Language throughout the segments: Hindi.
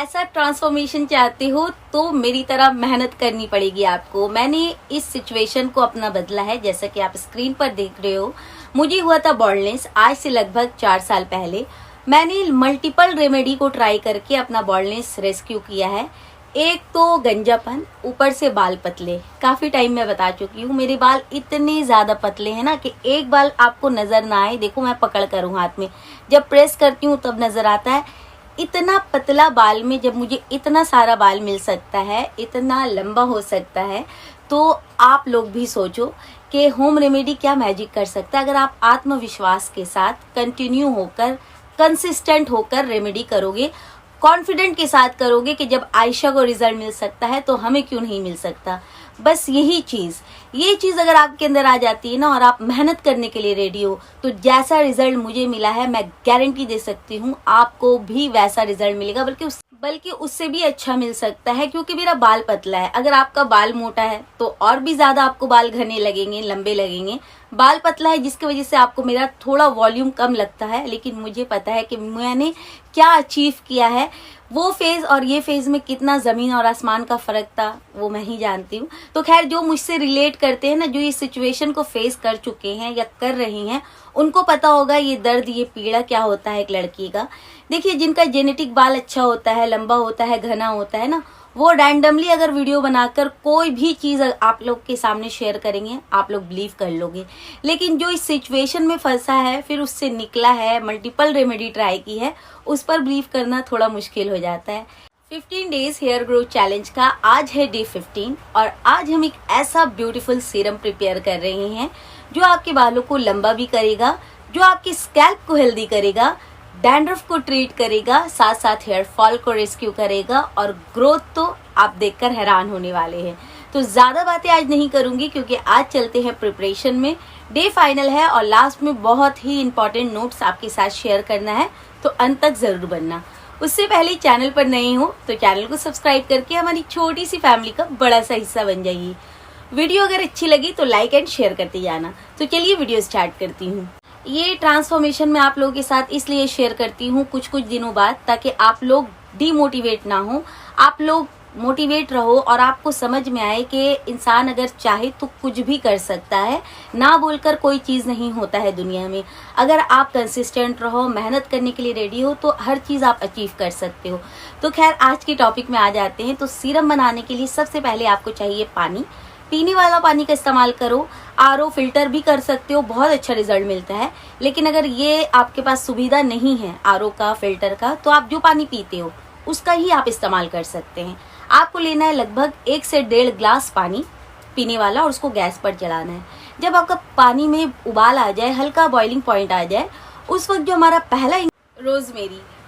ऐसा ट्रांसफॉर्मेशन चाहते हो तो मेरी तरह मेहनत करनी पड़ेगी आपको। मैंने इस सिचुएशन को अपना बदला है, जैसा कि आप स्क्रीन पर देख रहे हो। मुझे हुआ था बॉल्डनेस आज से लगभग 4 साल पहले। मैंने मल्टीपल रेमेडी को ट्राई करके अपना बॉल्डनेस रेस्क्यू किया है। एक तो गंजापन, ऊपर से बाल पतले। काफी टाइम में बता चुकी हूँ, मेरे बाल इतने ज्यादा पतले हैं ना कि एक बाल आपको नजर ना आए। देखो मैं पकड़ कर हूँ हाथ में, जब प्रेस करती हूँ तब नजर आता है। इतना पतला बाल में जब मुझे इतना सारा बाल मिल सकता है, इतना लंबा हो सकता है, तो आप लोग भी सोचो कि होम रेमेडी क्या मैजिक कर सकता है। अगर आप आत्मविश्वास के साथ कंटिन्यू होकर, कंसिस्टेंट होकर रेमेडी करोगे, कॉन्फिडेंट के साथ करोगे कि जब आयशा को रिजल्ट मिल सकता है तो हमें क्यों नहीं मिल सकता। बस यही ये चीज अगर आपके अंदर आ जाती है ना, और आप मेहनत करने के लिए रेडी हो, तो जैसा रिजल्ट मुझे मिला है मैं गारंटी दे सकती हूँ आपको भी वैसा रिजल्ट मिलेगा, बल्कि उससे भी अच्छा मिल सकता है। क्योंकि मेरा बाल पतला है। अगर आपका बाल मोटा है तो और भी ज्यादा आपको बाल घने लगेंगे, लंबे लगेंगे। बाल पतला है जिसकी वजह से आपको मेरा थोड़ा वॉल्यूम कम लगता है, लेकिन मुझे पता है कि मैंने क्या अचीव किया है। वो फेज और ये फेज में कितना जमीन और आसमान का फर्क था वो मैं ही जानती हूँ। तो खैर, जो मुझसे रिलेट करते हैं ना, जो इस सिचुएशन को फेस कर चुके हैं या कर रही हैं, उनको पता होगा ये दर्द, ये पीड़ा क्या होता है एक लड़की का। देखिए, जिनका जेनेटिक बाल अच्छा होता है, लंबा होता है, घना होता है ना, वो रैंडमली अगर वीडियो बनाकर कोई भी चीज आप लोग के सामने शेयर करेंगे, आप लोग बिलीव कर लोगे। लेकिन जो इस सिचुएशन में फंसा है, फिर उससे निकला है, मल्टीपल रेमेडी ट्राई की है, उस पर बिलीव करना थोड़ा मुश्किल हो जाता है। 15 डेज हेयर ग्रोथ चैलेंज का आज है डे 15 और आज हम एक ऐसा ब्यूटीफुल सीरम प्रिपेयर कर रहे हैं जो आपके बालों को लंबा भी करेगा, जो आपके स्कैल्प को हेल्दी करेगा, डैंड्रफ को ट्रीट करेगा, साथ साथ हेयर फॉल को रेस्क्यू करेगा, और ग्रोथ तो आप देखकर हैरान होने वाले हैं। तो ज्यादा बातें आज नहीं करूंगी क्योंकि आज चलते हैं प्रिपरेशन में। डे फाइनल है और लास्ट में बहुत ही इंपॉर्टेंट नोट्स आपके साथ शेयर करना है, तो अंत तक जरूर बनना। उससे पहले चैनल पर नए हो तो चैनल को सब्सक्राइब करके हमारी छोटी सी फैमिली का बड़ा सा हिस्सा बन जाइए। वीडियो अगर अच्छी लगी तो लाइक एंड शेयर करते जाना। तो चलिए वीडियो स्टार्ट करती हूँ। ये ट्रांसफॉर्मेशन मैं आप लोगों के साथ इसलिए शेयर करती हूँ कुछ दिनों बाद, ताकि आप लोग डीमोटिवेट ना हो, आप लोग मोटिवेट रहो और आपको समझ में आए कि इंसान अगर चाहे तो कुछ भी कर सकता है। ना बोलकर कोई चीज नहीं होता है दुनिया में। अगर आप कंसिस्टेंट रहो, मेहनत करने के लिए रेडी हो, तो हर चीज आप अचीव कर सकते हो। तो खैर, आज के टॉपिक में आ जाते हैं। तो सीरम बनाने के लिए सबसे पहले आपको चाहिए पानी। पीने वाला पानी का इस्तेमाल करो, आरओ फिल्टर भी कर सकते हो, बहुत अच्छा रिजल्ट मिलता है। लेकिन अगर ये आपके पास सुविधा नहीं है आरओ का, फिल्टर का, तो आप जो पानी पीते हो उसका ही आप इस्तेमाल कर सकते हैं। आपको लेना है लगभग 1 से 1.5 ग्लास पानी पीने वाला, और उसको गैस पर चलाना है। जब आपका पानी में उबाल आ जाए, हल्का बॉइलिंग पॉइंट आ जाए, उस वक्त जो हमारा पहला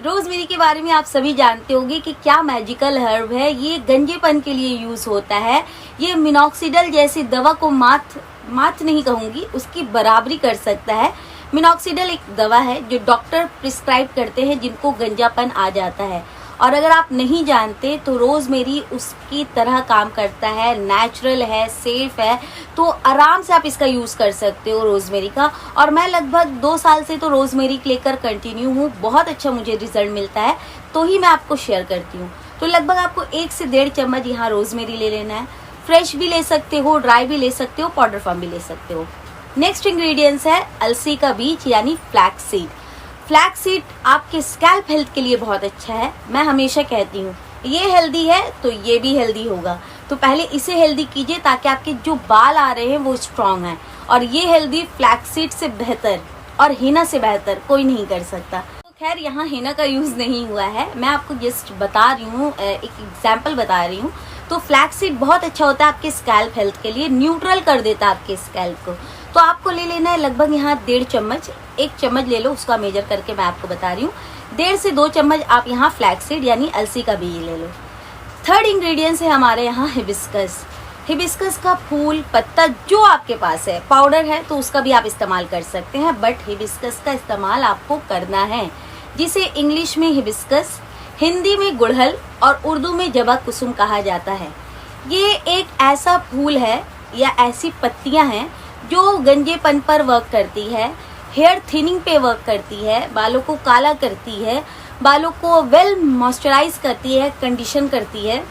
रोजमेरी के बारे में आप सभी जानते होंगे कि क्या मैजिकल हर्ब है। ये गंजेपन के लिए यूज होता है। ये मिनॉक्सिडिल जैसी दवा को मात नहीं कहूंगी, उसकी बराबरी कर सकता है। मिनॉक्सिडिल एक दवा है जो डॉक्टर प्रिस्क्राइब करते हैं जिनको गंजापन आ जाता है। और अगर आप नहीं जानते तो रोजमेरी उसकी तरह काम करता है, नेचुरल है, सेफ है, तो आराम से आप इसका यूज कर सकते हो रोजमेरी का। और मैं लगभग 2 साल से तो रोजमेरी लेकर कंटिन्यू हूँ, बहुत अच्छा मुझे रिजल्ट मिलता है, तो ही मैं आपको शेयर करती हूँ। तो लगभग आपको 1 से 1.5 चम्मच यहाँ रोजमेरी ले लेना है। फ्रेश भी ले सकते हो, ड्राई भी ले सकते हो, पाउडर फॉर्म भी ले सकते हो। नेक्स्ट इंग्रेडिएंट्स है अलसी का बीज यानी फ्लैक्स सीड। फ्लैक्स सीड आपके स्कैल्प हेल्थ के लिए बहुत अच्छा है। मैं हमेशा कहती हूँ ये हेल्दी है तो ये भी हेल्दी होगा, तो पहले इसे हेल्दी कीजिए ताकि आपके जो बाल आ रहे हैं वो स्ट्रांग हैं। और ये हेल्दी फ्लैक्स सीड से बेहतर और हिना से बेहतर कोई नहीं कर सकता। तो खैर, यहाँ हिना का यूज नहीं हुआ है, मैं आपको जस्ट बता रही हूँ, एक एग्जाम्पल बता रही हूँ। तो फ्लैक्स सीड बहुत अच्छा होता है आपके स्कैल्प हेल्थ के लिए, न्यूट्रल कर देता है आपके स्कैल्प को। तो आपको ले लेना है लगभग यहाँ 1.5 चम्मच, 1 चम्मच ले लो, उसका मेजर करके मैं आपको बता रही हूँ। 1.5 से 2 चम्मच आप यहाँ फ्लैक्स सीड यानी अलसी का बीज ले लो। थर्ड इंग्रेडिएंट्स है हमारे यहाँ हिबिस्कस। हिबिस्कस का फूल, पत्ता जो आपके पास है, पाउडर है तो उसका भी आप इस्तेमाल कर सकते हैं, बट हिबिस्कस का इस्तेमाल आपको करना है, जिसे इंग्लिश में हिबिस्कस, हिंदी में गुड़हल और उर्दू में जबा कुसुम कहा जाता है। ये एक ऐसा फूल है या ऐसी पत्तियां हैं जो गंजेपन पर वर्क करती है, हेयर थिनिंग पे वर्क करती है, बालों को काला करती है, बालों को वेल मॉइस्चराइज करती है, कंडीशन करती है।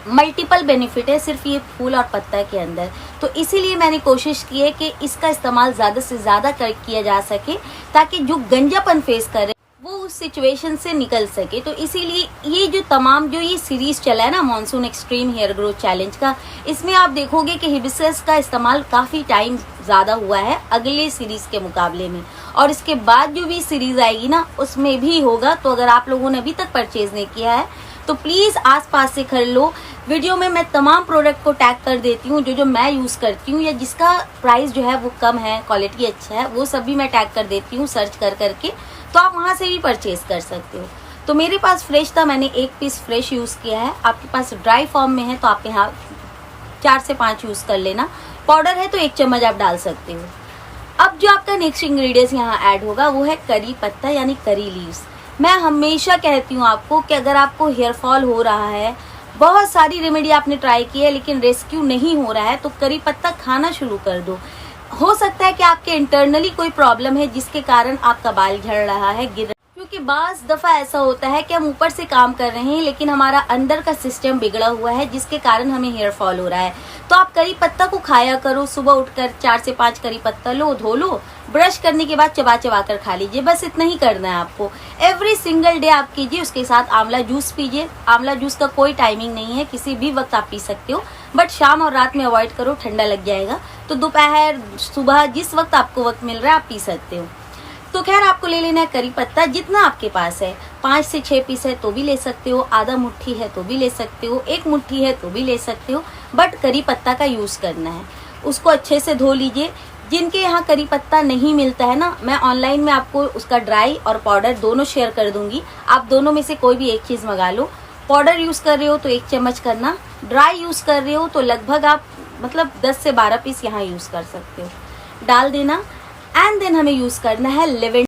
मल्टीपल बेनिफिट है सिर्फ ये फूल और पत्ता के अंदर। तो इसीलिए मैंने कोशिश की है कि इसका इस्तेमाल ज़्यादा से ज़्यादा किया जा सके, ताकि जो गंजापन फेस करे वो उस सिचुएशन से निकल सके। तो इसीलिए ये जो तमाम जो ये सीरीज चला है ना monsoon extreme hair growth challenge का, इसमें आप देखोगे कि हिबिस्कस का इस्तेमाल काफ़ी टाइम ज़्यादा हुआ है अगले सीरीज के मुकाबले में, और इसके बाद जो भी सीरीज आएगी ना उसमें भी होगा। तो अगर आप लोगों ने अभी तक परचेज नहीं किया है तो प्लीज़ आसपास से खरीद लो। वीडियो में मैं तमाम प्रोडक्ट को टैग कर देती हूँ, जो मैं यूज़ करती हूँ या जिसका प्राइस जो है वो कम है, क्वालिटी अच्छा है, वो सब भी मैं टैग कर देती हूँ सर्च कर करके। तो आप वहाँ से भी परचेज कर सकते हो। तो मेरे पास फ्रेश था, मैंने 1 पीस फ्रेश यूज़ किया है। आपके पास ड्राई फॉर्म में है तो आप यहाँ 4 से 5 यूज़ कर लेना। पाउडर है तो 1 चम्मच आप डाल सकते हो। अब जो आपका नेक्स्ट इंग्रेडिएंट्स यहाँ ऐड होगा वो है करी पत्ता यानी करी लीव्स। मैं हमेशा कहती हूँ आपको कि अगर आपको हेयर फॉल हो रहा है, बहुत सारी रेमेडी आपने ट्राई की है लेकिन रेस्क्यू नहीं हो रहा है, तो करी पत्ता खाना शुरू कर दो। हो सकता है कि आपके इंटरनली कोई प्रॉब्लम है जिसके कारण आपका बाल झड़ रहा है, गिर रहा है। क्योंकि बाज़ दफ़ा ऐसा होता है कि हम ऊपर से काम कर रहे हैं लेकिन हमारा अंदर का सिस्टम बिगड़ा हुआ है जिसके कारण हमें हेयर फॉल हो रहा है। तो आप करी पत्ता को खाया करो। सुबह उठकर 4 से 5 करी पत्ता लो, धो लो, ब्रश करने के बाद चबा चबा कर खा लीजिए। बस इतना ही करना है आपको। एवरी सिंगल डे आप कीजिए। उसके साथ आंवला जूस पीजिए। आंवला जूस का कोई टाइमिंग नहीं है, किसी भी वक्त आप पी सकते हो, बट शाम और रात में अवॉइड करो, ठंडा लग जाएगा। तो दोपहर, सुबह, जिस वक्त आपको वक्त मिल रहा है आप पी सकते हो। तो खैर आपको ले लेना है करी पत्ता जितना आपके पास है। 5 से 6 पीस है तो भी ले सकते हो, आधा मुट्ठी है तो भी ले सकते हो, 1 मुट्ठी है तो भी ले सकते हो, बट करी पत्ता का यूज़ करना है। उसको अच्छे से धो लीजिए। जिनके यहाँ करी पत्ता नहीं मिलता है ना, मैं ऑनलाइन में आपको उसका ड्राई और पाउडर दोनों शेयर कर दूंगी। आप दोनों में से कोई भी एक चीज़ मंगा लो। पाउडर यूज़ कर रहे हो तो 1 चम्मच करना, ड्राई यूज़ कर रहे हो तो लगभग आप 10 से 12 पीस यहाँ यूज़ कर सकते हो, डाल देना। एंड देन हमें यूज़ करना है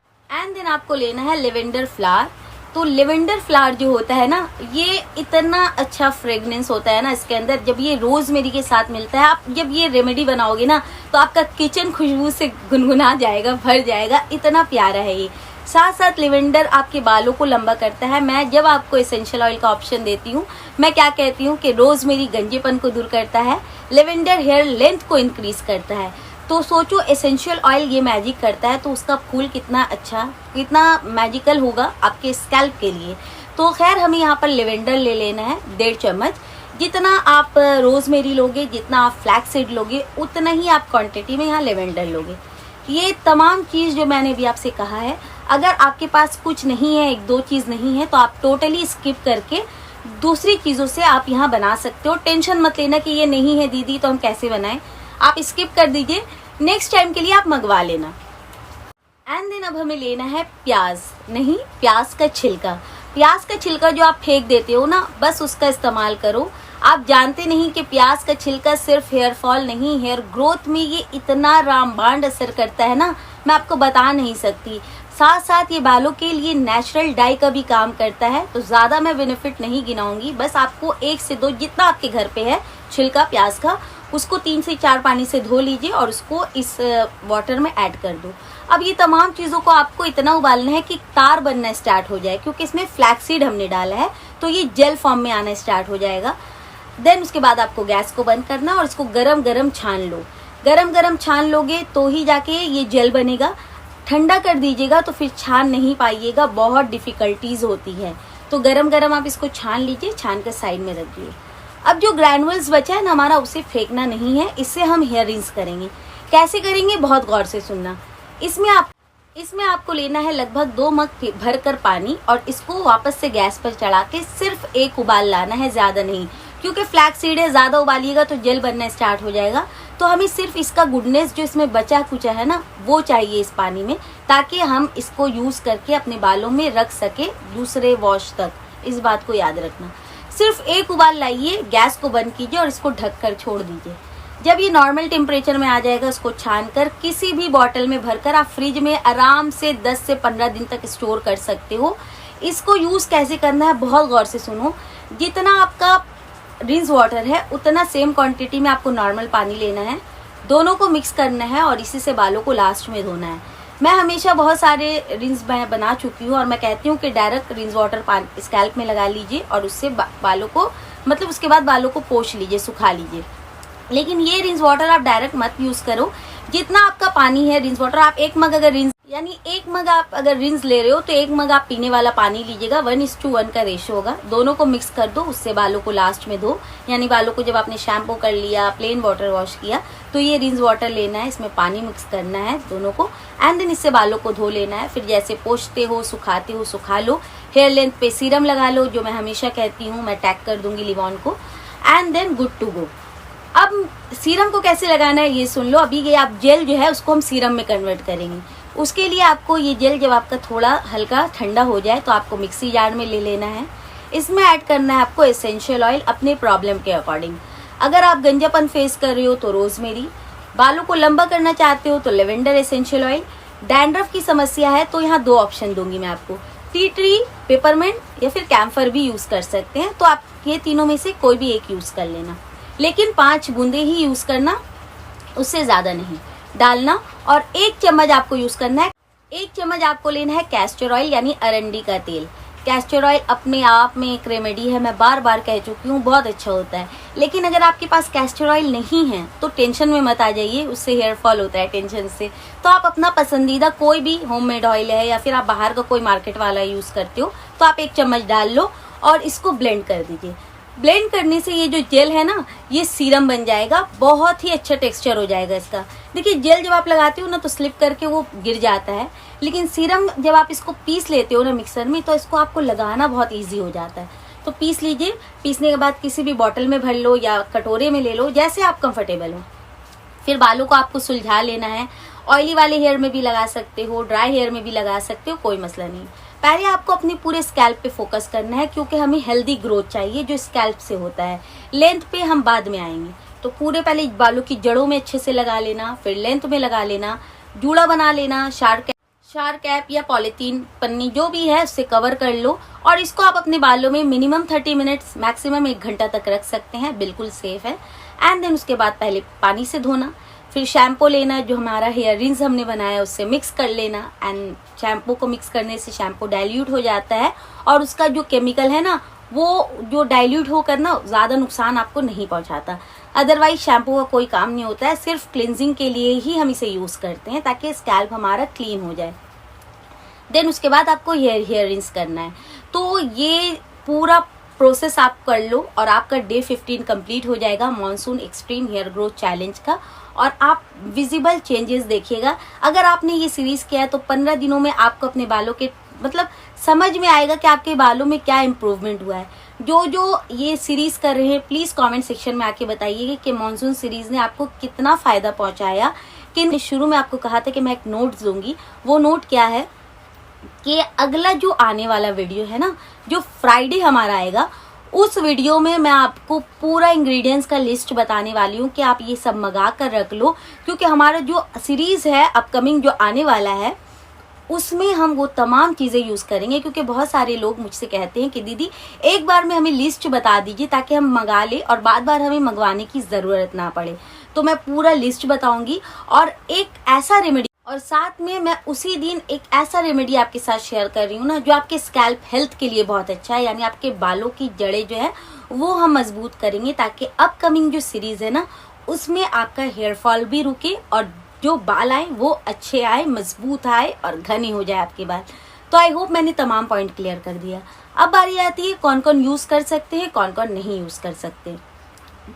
आपको लेना है लेवेंडर फ्लावर। तो लेवेंडर फ्लावर जो होता है ना, ये इतना अच्छा फ्रेगनेंस होता है ना इसके अंदर। जब ये रोजमेरी के साथ मिलता है, आप जब ये रेमेडी बनाओगे ना तो आपका किचन खुशबू से गुनगुना जाएगा, भर जाएगा, इतना प्यारा है ये। साथ साथ लेवेंडर आपके बालों को लंबा करता है। मैं जब आपको एसेंशियल ऑयल का ऑप्शन देती हूँ, मैं क्या कहती हूँ कि रोजमेरी गंजेपन को दूर करता है, लेवेंडर हेयर लेंथ को इंक्रीज करता है। तो सोचो एसेंशियल ऑयल ये मैजिक करता है तो उसका फूल कितना अच्छा, कितना मैजिकल होगा आपके स्कैल्प के लिए। तो खैर हमें यहाँ पर लेवेंडर ले लेना है 1.5 चम्मच। जितना आप रोजमेरी लोगे, जितना आप फ्लैक्स सीड लोगे, उतना ही आप क्वांटिटी में यहाँ लेवेंडर लोगे। ये तमाम चीज़ जो मैंने भी आपसे कहा है, अगर आपके पास कुछ नहीं है, 1-2 चीज़ नहीं है, तो आप टोटली स्किप करके दूसरी चीज़ों से आप यहाँ बना सकते हो। टेंशन मत लेना कि ये नहीं है दीदी तो हम कैसे बनाएं, आप स्किप कर दीजिए, नेक्स्ट टाइम के लिए आप मंगवा लेना। एंड देन अब हमें लेना है प्याज, नहीं प्याज का छिलका। प्याज का छिलका जो आप फेंक देते हो ना, बस उसका इस्तेमाल करो। आप जानते नहीं कि प्याज का छिलका सिर्फ हेयर फॉल नहीं, हेयर ग्रोथ में ये इतना रामबाण असर करता है ना, मैं आपको बता नहीं सकती। साथ साथ ये बालों के लिए नेचुरल डाई का भी काम करता है। तो ज़्यादा मैं बेनिफिट नहीं गिनाऊंगी, बस आपको 1 से 2 जितना आपके घर पे है छिलका प्याज का, उसको 3 से 4 पानी से धो लीजिए और उसको इस वाटर में ऐड कर दो। अब ये तमाम चीज़ों को आपको इतना उबालना है कि तार बनना स्टार्ट हो जाए, क्योंकि इसमें फ्लैक्सीड हमने डाला है तो ये जेल फॉर्म में आना स्टार्ट हो जाएगा। देन उसके बाद आपको गैस को बंद करना और इसको गरम गरम छान लो। गरम गरम छान लोगे तो ही जाके ये जेल बनेगा। ठंडा कर दीजिएगा तो फिर छान नहीं पाइएगा, बहुत डिफ़िकल्टीज होती है। तो गरम गरम आप इसको छान लीजिए, छान कर साइड में रखिए। अब जो ग्रैनुअल्स बचा है ना हमारा, उसे फेंकना नहीं है, इससे हम हेयर रिंस करेंगे। कैसे करेंगे बहुत गौर से सुनना। इसमें आपको लेना है लगभग 2 मग भरकर पानी और इसको वापस से गैस पर चढ़ा के सिर्फ 1 उबाल लाना है, ज़्यादा नहीं, क्योंकि फ्लैक्स सीड है, ज़्यादा उबालिएगा तो जेल बनना स्टार्ट हो जाएगा। तो हमें सिर्फ इसका गुडनेस जो इसमें बचा कुचा है ना, वो चाहिए इस पानी में, ताकि हम इसको यूज़ करके अपने बालों में रख सके दूसरे वॉश तक। इस बात को याद रखना। सिर्फ 1 उबाल लाइए, गैस को बंद कीजिए और इसको ढककर छोड़ दीजिए। जब ये नॉर्मल टेम्परेचर में आ जाएगा, उसको छानकर किसी भी बॉटल में भरकर आप फ्रिज में आराम से 10 से 15 दिन तक स्टोर कर सकते हो। इसको यूज़ कैसे करना है बहुत गौर से सुनो। जितना आपका रिंस वाटर है उतना सेम क्वांटिटी में आपको नॉर्मल पानी लेना है, दोनों को मिक्स करना है और इसी से बालों को लास्ट में धोना है। मैं हमेशा बहुत सारे रिंस बना चुकी हूँ और मैं कहती हूँ कि डायरेक्ट रिंस वाटर स्कैल्प में लगा लीजिए और उससे बालों को मतलब उसके बाद बालों को पोंछ लीजिए, सुखा लीजिए। लेकिन ये रिंस वाटर आप डायरेक्ट मत यूज करो। जितना आपका पानी है रिंस वाटर, आप 1 मग अगर रिंस यानी 1 मग आप अगर रिंस ले रहे हो तो 1 मग आप पीने वाला पानी लीजिएगा। 1:1 का रेशो होगा। दोनों को मिक्स कर दो, उससे बालों को लास्ट में धो। यानी बालों को जब आपने शैम्पू कर लिया, प्लेन वाटर वॉश किया, तो ये रिंस वाटर लेना है, इसमें पानी मिक्स करना है दोनों को, एंड देन इससे बालों को धो लेना है। फिर जैसे पोंछते हो, सुखाते हो, सुखा लो। हेयर लेंथ पे सीरम लगा लो, जो मैं हमेशा कहती हूँ, मैं टैग कर दूंगी लिवॉन को, and then good to go. अब सीरम को कैसे लगाना है ये सुन लो। अभी ये आप जेल जो है उसको हम सीरम में कन्वर्ट करेंगे। उसके लिए आपको ये जेल जब आपका थोड़ा हल्का ठंडा हो जाए तो आपको मिक्सी जार में ले लेना है। इसमें ऐड करना है आपको एसेंशियल ऑयल अपने प्रॉब्लम के अकॉर्डिंग। अगर आप गंजापन फेस कर रहे हो तो रोजमेरी, बालों को लंबा करना चाहते हो तो लेवेंडर एसेंशियल ऑयल, डैंड्रफ की समस्या है तो यहाँ 2 ऑप्शन दूंगी मैं आपको, टी ट्री, पेपरमेंट या फिर कैम्फर भी यूज कर सकते हैं। तो आप ये तीनों में से कोई भी एक यूज कर लेना, लेकिन 5 बूंदे ही यूज करना, उससे ज्यादा नहीं डालना। और 1 चम्मच आपको यूज करना है, 1 चम्मच आपको लेना है कैस्टर ऑयल यानी अरंडी का तेल। कैस्टर ऑयल अपने आप में एक रेमेडी है, मैं बार बार कह चुकी हूँ, बहुत अच्छा होता है। लेकिन अगर आपके पास कैस्टर ऑयल नहीं है तो टेंशन में मत आ जाइए, उससे हेयर फॉल होता है टेंशन से। तो आप अपना पसंदीदा कोई भी होममेड ऑयल है या फिर आप बाहर का कोई मार्केट वाला यूज करते हो तो आप 1 चम्मच डाल लो और इसको ब्लेंड कर दीजिए। ब्लेंड करने से ये जो जेल है ना, ये सीरम बन जाएगा, बहुत ही अच्छा टेक्सचर हो जाएगा इसका। देखिए जेल जब आप लगाते हो ना तो स्लिप करके वो गिर जाता है, लेकिन सीरम जब आप इसको पीस लेते हो ना मिक्सर में तो इसको आपको लगाना बहुत इजी हो जाता है। तो पीस लीजिए, पीसने के बाद किसी भी बॉटल में भर लो या कटोरे में ले लो, जैसे आप कंफर्टेबल हो। फिर बालों को आपको सुलझा लेना है। ऑयली वाले हेयर में भी लगा सकते हो, ड्राई हेयर में भी लगा सकते हो, कोई मसला नहीं। पहले आपको अपने पूरे स्कैल्प पे फोकस करना है, क्योंकि हमें हेल्दी ग्रोथ चाहिए जो स्कैल्प से होता है। लेंथ पे हम बाद में आएंगे। तो पूरे पहले बालों की जड़ों में अच्छे से लगा लेना, फिर लेंथ में लगा लेना, जूड़ा बना लेना, शार कैप या पॉलीथीन पन्नी जो भी है उससे कवर कर लो। और इसको आप अपने बालों में मिनिमम 30 मिनट्स मैक्सिमम 1 घंटा तक रख सकते हैं, बिल्कुल सेफ है। एंड देन उसके बाद पहले पानी से धोना, फिर शैम्पू लेना, जो हमारा हेयर रिंस हमने बनाया उससे मिक्स कर लेना। एंड शैम्पू को मिक्स करने से शैम्पू डाइल्यूट हो जाता है और उसका जो केमिकल है ना वो जो डाइल्यूट होकर ना ज़्यादा नुकसान आपको नहीं पहुंचाता। अदरवाइज शैम्पू का कोई काम नहीं होता है, सिर्फ क्लिनजिंग के लिए ही हम इसे यूज़ करते हैं ताकि स्कैल्प हमारा क्लीन हो जाए। देन उसके बाद आपको हेयर रिंस करना है। तो ये पूरा प्रोसेस आप कर लो और आपका डे 15 कंप्लीट हो जाएगा monsoon extreme hair growth challenge का, और आप विजिबल चेंजेस देखिएगा। अगर आपने ये सीरीज किया है तो 15 दिनों में आपको अपने बालों के मतलब समझ में आएगा कि आपके बालों में क्या इम्प्रूवमेंट हुआ है। जो ये सीरीज कर रहे हैं प्लीज कमेंट सेक्शन में आके बताइए कि मॉनसून सीरीज ने आपको कितना फायदा पहुंचाया। कि शुरू में आपको कहा था कि मैं एक नोट दूंगी, वो नोट क्या है कि अगला जो आने वाला वीडियो है ना, जो फ्राइडे हमारा आएगा, उस वीडियो में मैं आपको पूरा इंग्रेडिएंट्स का लिस्ट बताने वाली हूँ कि आप ये सब मंगा कर रख लो, क्योंकि हमारा जो सीरीज है अपकमिंग जो आने वाला है उसमें हम वो तमाम चीज़ें यूज़ करेंगे। क्योंकि बहुत सारे लोग मुझसे कहते हैं कि दीदी एक बार में हमें लिस्ट बता दीजिए ताकि हम मंगा लें और बार बार हमें मंगवाने की ज़रूरत ना पड़े। तो मैं पूरा लिस्ट बताऊंगी और एक ऐसा रेमेडी, और साथ में मैं उसी दिन एक ऐसा रेमेडी आपके साथ शेयर कर रही हूँ ना जो आपके स्कैल्प हेल्थ के लिए बहुत अच्छा है। यानी आपके बालों की जड़ें जो है वो हम मजबूत करेंगे ताकि अपकमिंग जो सीरीज है ना उसमें आपका हेयर फॉल भी रुके और जो बाल आए वो अच्छे आए, मजबूत आए और घने हो जाए आपके बाल। तो आई होप मैंने तमाम पॉइंट क्लियर कर दिया। अब बारी आती है कौन कौन यूज कर सकते हैं, कौन कौन नहीं यूज कर सकते।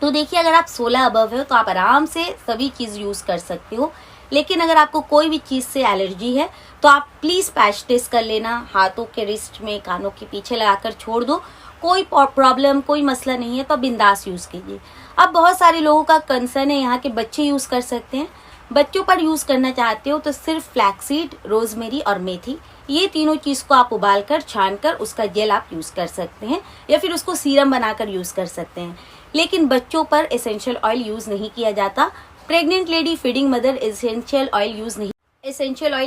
तो देखिए अगर आप 16 अबव हो तो आप आराम से सभी चीज यूज कर सकते हो। लेकिन अगर आपको कोई भी चीज से एलर्जी है तो आप प्लीज पैच टेस्ट कर लेना, हाथों के रिस्ट में, कानों के पीछे लगाकर छोड़ दो। कोई प्रॉब्लम, कोई मसला नहीं है तो बिंदास यूज कीजिए। अब बहुत सारे लोगों का कंसर्न है यहाँ के बच्चे यूज कर सकते हैं। बच्चों पर यूज करना चाहते हो तो सिर्फ फ्लैक्सीड, रोजमेरी और मेथी, ये तीनों चीज को आप उबालकर छानकर उसका जेल आप यूज कर सकते हैं या फिर उसको सीरम बनाकर यूज कर सकते हैं। लेकिन बच्चों पर एसेंशियल ऑयल यूज नहीं किया जाता। Pregnant lady, feeding mother essential oil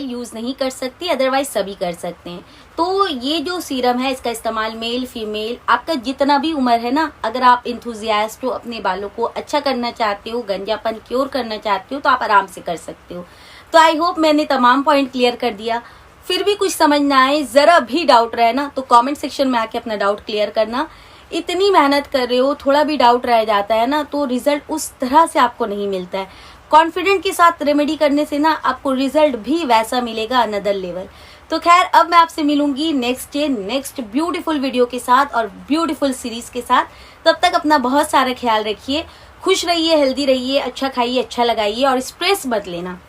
use नहीं कर सकती, अदरवाइज सभी कर सकते हैं। तो ये जो सीरम है इसका इस्तेमाल मेल फीमेल आपका जितना भी उम्र है ना, अगर आप इंथुजियास्ट हो, अपने बालों को अच्छा करना चाहते हो, गंजापन क्योर करना चाहते हो तो आप आराम से कर सकते हो। तो आई होप मैंने तमाम पॉइंट क्लियर कर दिया। फिर भी कुछ समझ ना आए, जरा भी डाउट रहे ना, तो कमेंट सेक्शन में आके अपना डाउट क्लियर करना। इतनी मेहनत कर रहे हो, थोड़ा भी डाउट रह जाता है ना, तो रिजल्ट उस तरह से आपको नहीं मिलता है। कॉन्फिडेंट के साथ रेमेडी करने से ना आपको रिजल्ट भी वैसा मिलेगा, अनदर लेवल। तो खैर, अब मैं आपसे मिलूंगी next day next beautiful video के साथ और ब्यूटीफुल सीरीज के साथ। तब तक अपना बहुत सारा ख्याल रखिए, खुश रहिए, हेल्दी रहिए, अच्छा खाइए, अच्छा लगाइए और स्ट्रेस मत लेना।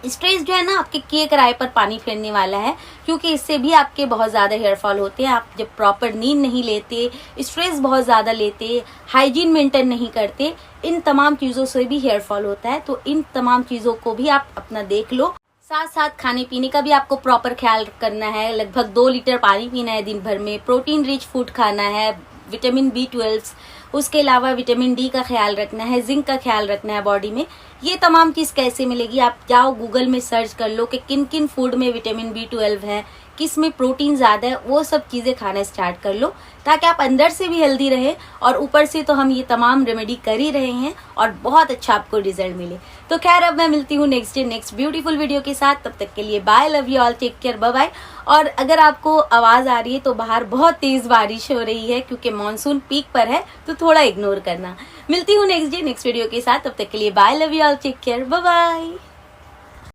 स्ट्रेस जो है ना आपके किए कराए पर पानी फेरने वाला है, क्योंकि इससे भी आपके बहुत ज़्यादा हेयर फॉल होते हैं। आप जब प्रॉपर नींद नहीं लेते, स्ट्रेस बहुत ज़्यादा लेते, हाइजीन मेंटेन नहीं करते, इन तमाम चीज़ों से भी हेयर फॉल होता है। तो इन तमाम चीज़ों को भी आप अपना देख लो। साथ साथ खाने पीने का भी आपको प्रॉपर ख्याल करना है। लगभग 2 लीटर पानी पीना है दिन भर में, प्रोटीन रिच फूड खाना है, विटामिन B12, उसके अलावा विटामिन D का ख्याल रखना है, जिंक का ख्याल रखना है बॉडी में। ये तमाम चीज़ कैसे मिलेगी, आप जाओ गूगल में सर्च कर लो कि किन किन फूड में विटामिन B12 है, किस में प्रोटीन ज़्यादा है, वो सब चीज़ें खाना स्टार्ट कर लो, ताकि आप अंदर से भी हेल्दी रहे और ऊपर से तो हम ये तमाम रेमेडी कर ही रहे हैं और बहुत अच्छा आपको रिजल्ट मिले। तो खैर, अब मैं मिलती हूँ next day next beautiful video के साथ। तब तक के लिए bye, love you all, take care, bye bye. और अगर आपको आवाज़ आ रही है तो बाहर बहुत तेज़ बारिश हो रही है, क्योंकि मानसून पीक पर है, तो थोड़ा इग्नोर करना। मिलती हूँ नेक्स्ट डे नेक्स्ट वीडियो के साथ। तब तक के लिए bye, love you all, take care, bye bye.